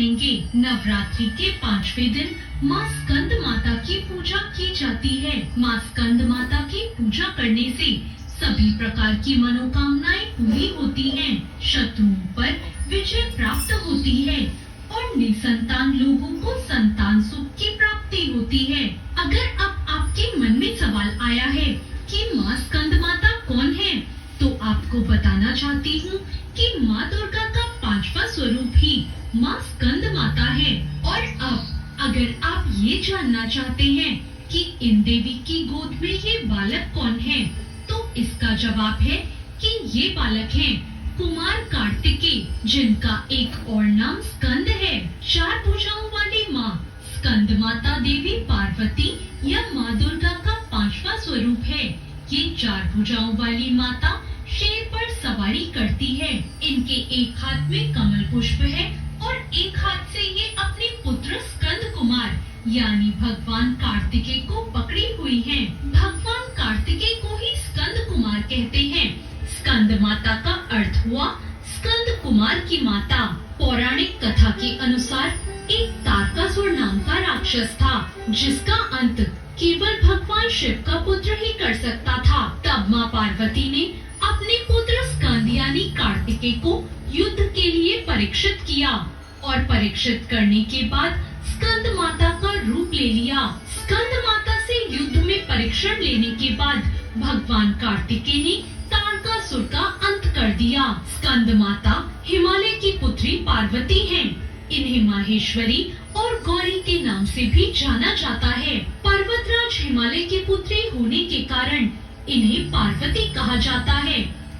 करेंगे। नवरात्रि के 5वें दिन माँ स्कंद माता की पूजा की जाती है। माँ स्कंद माता की पूजा करने से सभी प्रकार की मनोकामनाएं पूरी होती हैं, शत्रुओं पर विजय प्राप्त होती है और निसंतान लोगों को संतान सुख की प्राप्ति होती है। अगर अब आपके मन में सवाल आया है कि माँ स्कंद माता कौन है, तो आपको बताना चाहती हूँ कि माँ दुर्गा का 5वां स्वरूप ही माँ स्कंद माता है। और अब अगर आप ये जानना चाहते हैं कि इन देवी की गोद में ये बालक कौन है, तो इसका जवाब है कि ये बालक हैं कुमार कार्तिकेय, जिनका एक और नाम स्कंद है। 4 भुजाओं वाली माँ स्कंद माता देवी पार्वती या माँ दुर्गा का 5वां स्वरूप है। ये 4 भुजाओं वाली माता शेर पर सवारी करती है। इनके एक हाथ में कमल पुष्प है और एक हाथ से ये अपने पुत्र स्कंद कुमार यानी भगवान कार्तिकेय को पकड़ी हुई हैं। भगवान कार्तिकेय को ही स्कंद कुमार कहते हैं। स्कंद माता का अर्थ हुआ स्कंद कुमार की माता। पौराणिक कथा के अनुसार एक तारकासुर नाम का राक्षस था, जिसका अंत केवल भगवान शिव का पुत्र ही कर सकता था। तब माँ पार्वती ने अपने पुत्र स्कंद यानी कार्तिकेय को युद्ध के लिए परीक्षित किया और परीक्षित करने के बाद स्कंद माता का रूप ले लिया। स्कंद माता से युद्ध में परीक्षण लेने के बाद भगवान कार्तिकेय ने तारकासुर का अंत कर दिया। स्कंद माता हिमालय की पुत्री पार्वती हैं। इन्हें माहेश्वरी और गौरी के नाम से भी जाना जाता है। पर्वतराज हिमालय की पुत्री होने के कारण इन्हें पार्वती कहा जाता है।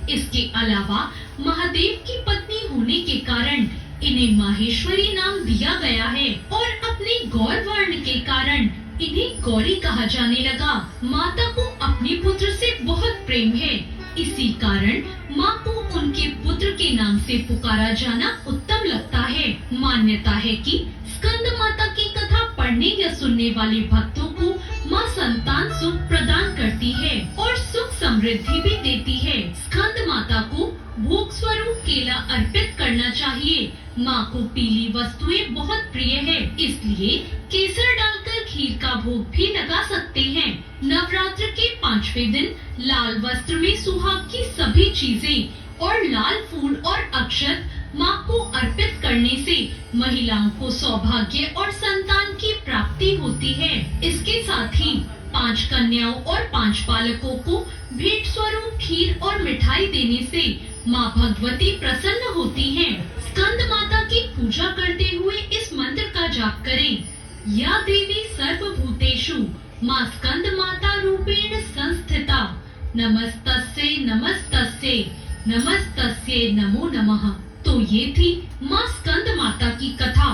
इसके अलावा महादेव की पत्नी होने के कारण इन्हें माहेश्वरी नाम दिया गया है और अपने गौर वर्ण के कारण इन्हें गौरी कहा जाने लगा। माता को अपने पुत्र से बहुत प्रेम है, इसी कारण माँ को उनके पुत्र के नाम से पुकारा जाना उत्तम लगता है। मान्यता है कि स्कंद माता की कथा पढ़ने या सुनने वाले भक्तों को माँ संतान सुख प्रदान करती है और सुख समृद्धि भी देती है। स्कंद माता को भोग स्वरूप केला अर्पित करना चाहिए। माँ को पीली वस्तुएं बहुत प्रिय है, इसलिए केसर डालकर खीर का भोग भी लगा सकते हैं। नवरात्र के 5वें दिन लाल वस्त्र में सुहाग की सभी चीजें और लाल फूल और अक्षत माँ को अर्पित करने से महिलाओं को सौभाग्य और संतान की प्राप्ति होती है। इसके साथ ही 5 कन्याओं और 5 बालकों को भेंट स्वरूप खीर और मिठाई देने से माँ भगवती प्रसन्न होती हैं। स्कंद माता की पूजा करते हुए इस मंत्र का जाप करें। या देवी सर्वभूतेषु माँ स्कंद माता रूपेण संस्थिता, नमस्तस्यै नमस्तस्यै नमस्तस्यै नमो नमः। तो ये थी माँ स्कंद माता की कथा।